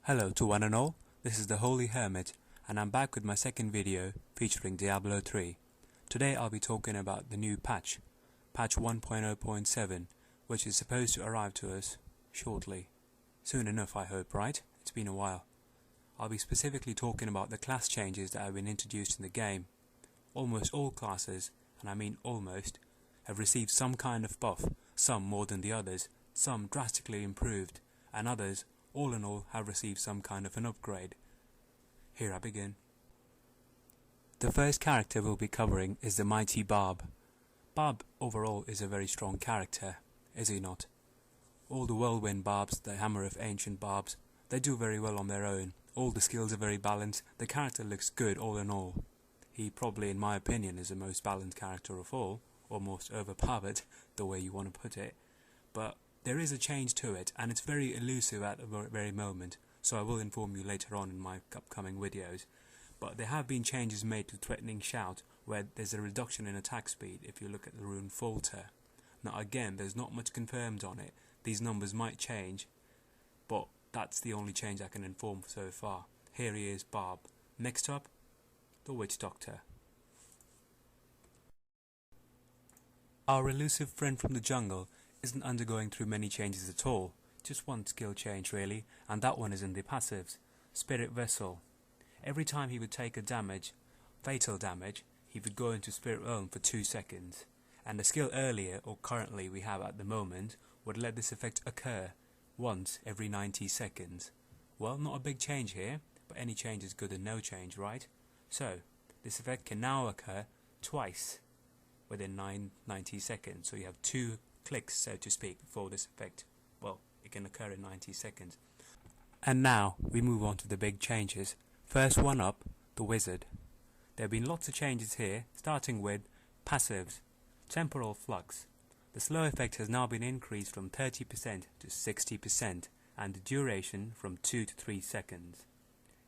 Hello to one and all, this is the Holy Hermit, and I'm back with my second video featuring Diablo 3. Today I'll be talking about the new patch 1.0.7, which is supposed to arrive to us shortly. Soon enough, I hope, right? It's been a while. I'll be specifically talking about the class changes that have been introduced in the game. Almost all classes, and I mean almost, have received some kind of buff, some more than the others, some drastically improved, and others all in all have received some kind of an upgrade. Here I begin. The first character we'll be covering is the mighty Barb. Barb overall is a very strong character, is he not? All the whirlwind barbs, the hammer of ancient barbs, they do very well on their own. All the skills are very balanced, the character looks good all in all. He probably, in my opinion, is the most balanced character of all, or most overpowered, the way you want to put it. But there is a change to it, and it's very elusive at the very moment, so I will inform you later on in my upcoming videos. But there have been changes made to Threatening Shout, where there's a reduction in attack speed if you look at the rune Falter. Now again, there's not much confirmed on it, these numbers might change, but that's the only change I can inform so far. Here he is, Barb. Next up, the Witch Doctor. Our elusive friend from the jungle isn't undergoing through many changes at all, just one skill change really, and that one is in the passives. Spirit Vessel. Every time he would take a damage, fatal damage, he would go into Spirit Realm for 2 seconds, and the skill earlier, or currently we have at the moment, would let this effect occur once every 90 seconds. Well, not a big change here, but any change is good than no change, right? So, this effect can now occur twice within 90 seconds, so you have 2 clicks, so to speak, before this effect. Well, it can occur in 90 seconds. And now we move on to the big changes. First one up, the Wizard. There have been lots of changes here, starting with passives. Temporal Flux. The slow effect has now been increased from 30% to 60%, and the duration from 2 to 3 seconds.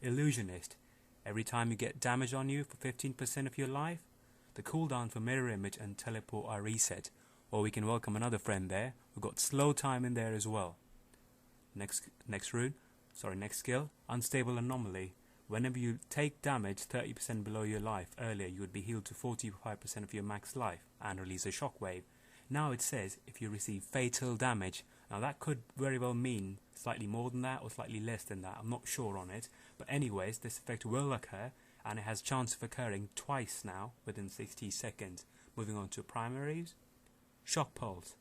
Illusionist. Every time you get damage on you for 15% of your life, the cooldown for Mirror Image and Teleport are reset. Or we can welcome another friend there. We've got slow time in there as well. Next skill, Unstable Anomaly. Whenever you take damage 30% below your life, earlier you would be healed to 45% of your max life and release a shockwave. Now it says if you receive fatal damage. Now that could very well mean slightly more than that or slightly less than that. I'm not sure on it. But anyways, this effect will occur, and it has chance of occurring twice now within 60 seconds. Moving on to primaries. Shock Pulse.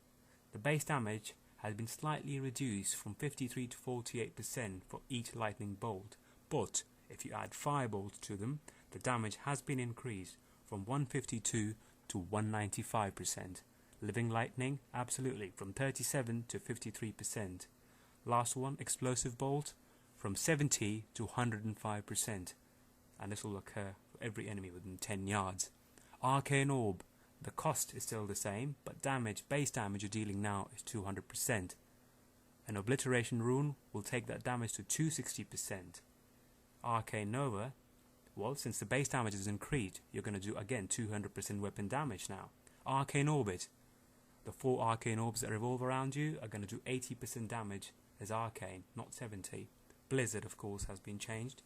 The base damage has been slightly reduced from 53 to 48% for each lightning bolt, but if you add firebolts to them, the damage has been increased from 152 to 195%. Living Lightning, absolutely, from 37 to 53%. Last one, Explosive Bolt, from 70 to 105%, and this will occur for every enemy within 10 yards. Arcane Orb. The cost is still the same, but base damage you're dealing now is 200%. An Obliteration Rune will take that damage to 260%. Arcane Nova, well, since the base damage is increased, you're going to do again 200% weapon damage now. Arcane Orbit, the 4 Arcane Orbs that revolve around you are going to do 80% damage as Arcane, not 70. Blizzard, of course, has been changed.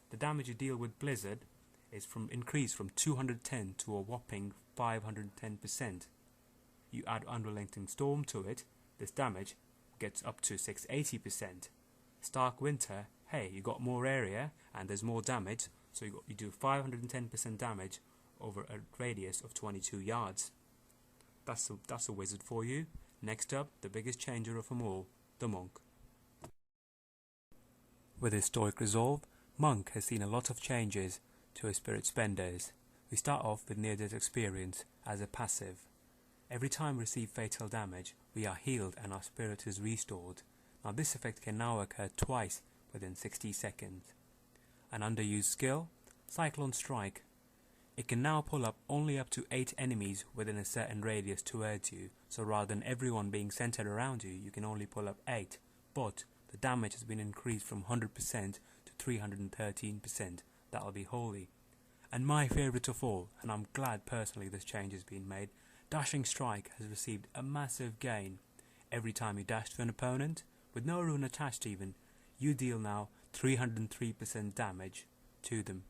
The damage you deal with Blizzard is increased from 210 to a whopping 510%. You add Unrelenting Storm to it, this damage gets up to 680%. Stark Winter, hey, you got more area and there's more damage, so you do 510% damage over a radius of 22 yards. That's a wizard for you. Next up, the biggest changer of them all, the Monk. With his Stoic Resolve, Monk has seen a lot of changes to his spirit spenders. We start off with Near-Death Experience as a passive. Every time we receive fatal damage, we are healed and our spirit is restored. Now this effect can now occur twice within 60 seconds. An underused skill, Cyclone Strike. It can now pull up only up to 8 enemies within a certain radius towards you, so rather than everyone being centered around you, you can only pull up 8, but the damage has been increased from 100% to 313%. That'll be holy. And my favourite of all, and I'm glad personally this change has been made, Dashing Strike has received a massive gain. Every time you dash to an opponent, with no rune attached even, you deal now 303% damage to them,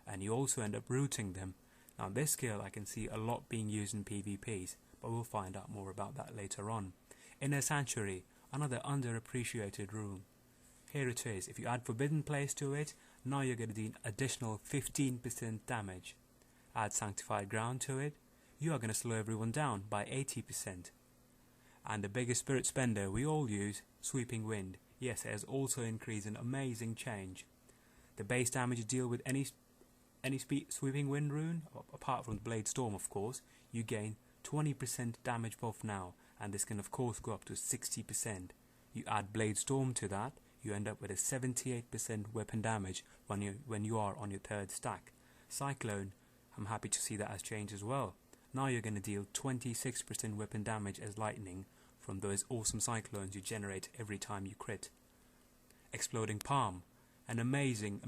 and you also end up rooting them. Now this skill I can see a lot being used in PvPs, but we'll find out more about that later on. Inner Sanctuary, another underappreciated rune. Here it is. If you add Forbidden Place to it, now you're going to do additional 15% damage. Add Sanctified Ground to it, you are going to slow everyone down by 80%. And the biggest spirit spender we all use, Sweeping Wind. Yes, it has also increased an amazing change. The base damage you deal with any Sweeping Wind rune, apart from the Blade Storm of course, you gain 20% damage buff now, and this can of course go up to 60%. You add Blade Storm to that, you end up with a 78% weapon damage when you are on your third stack. Cyclone, I'm happy to see that has changed as well. Now you're going to deal 26% weapon damage as lightning from those awesome cyclones you generate every time you crit. Exploding Palm, an amazing,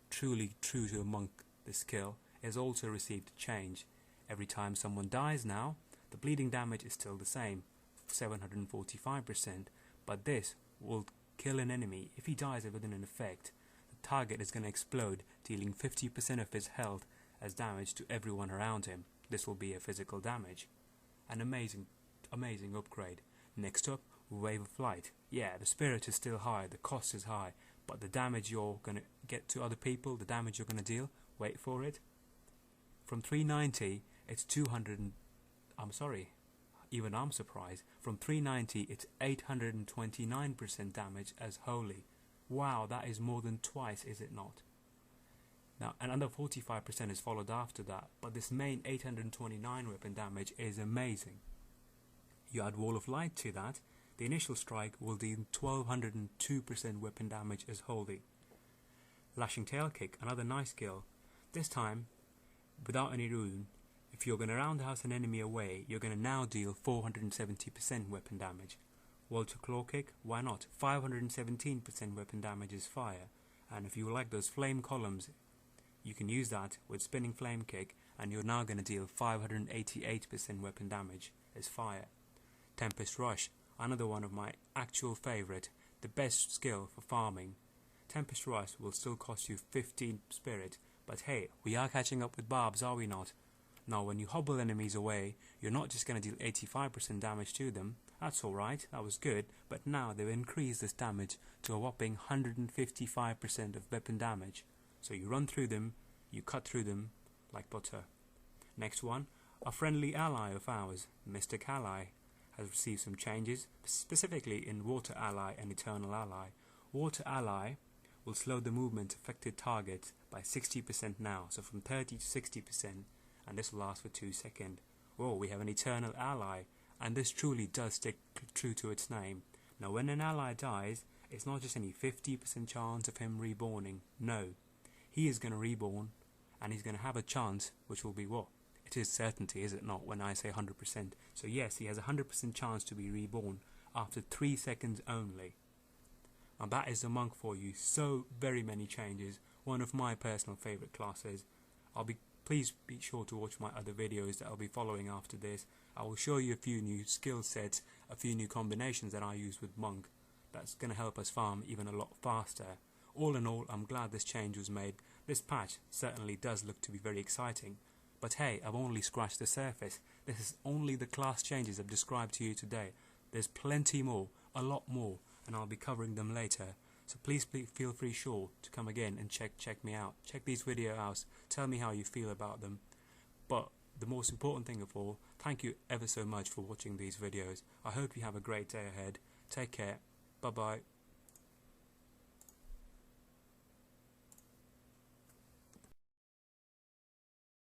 truly true to a monk this skill, has also received a change. Every time someone dies now, the bleeding damage is still the same, 745%, but this will kill an enemy. If he dies within an effect, the target is going to explode, dealing 50% of his health as damage to everyone around him. This will be a physical damage. An amazing upgrade. Next up, Wave of Light. Yeah, the spirit is still high, the cost is high, but the damage you're going to get to other people, the damage you're going to deal, wait for it. From 390, it's 200 and, even I'm surprised. From 390, it's 829% damage as Holy. Wow, that is more than twice, is it not? Now, another 45% is followed after that, but this main 829 weapon damage is amazing. You add Wall of Light to that, the initial strike will deal 1202% weapon damage as Holy. Lashing Tail Kick, another nice skill. This time, without any rune, if you're going to roundhouse an enemy away, you're going to now deal 470% weapon damage. Vulture Claw Kick, why not? 517% weapon damage is fire, and if you like those flame columns, you can use that with Spinning Flame Kick, and you're now going to deal 588% weapon damage as fire. Tempest Rush, another one of my actual favourite, the best skill for farming. Tempest Rush will still cost you 15 spirit, but hey, we are catching up with Barbs, are we not? Now when you hobble enemies away, you're not just going to deal 85% damage to them. That's alright, that was good, but now they've increased this damage to a whopping 155% of weapon damage. So you run through them, you cut through them like butter. Next one, a friendly ally of ours, Mystic Ally, has received some changes, specifically in Water Ally and Eternal Ally. Water Ally will slow the movement of affected targets by 60% now, so from 30 to 60%, and this will last for 2 seconds. Whoa, we have an Eternal Ally, and this truly does stick true to its name. Now when an ally dies, it's not just any 50% chance of him reborning, no. He is going to reborn, and he's going to have a chance, which will be what? It is certainty, is it not, when I say 100%. So yes, he has a 100% chance to be reborn after 3 seconds only. Now that is the monk for you. So very many changes. One of my personal favourite classes. Please be sure to watch my other videos that I'll be following after this. I will show you a few new skill sets, a few new combinations that I use with monk. That's going to help us farm even a lot faster. All in all, I'm glad this change was made. This patch certainly does look to be very exciting. But hey, I've only scratched the surface. This is only the class changes I've described to you today. There's plenty more, a lot more, and I'll be covering them later. So please feel free to come again and check me out. Check these videos out. Tell me how you feel about them. But the most important thing of all, thank you ever so much for watching these videos. I hope you have a great day ahead. Take care. Bye bye.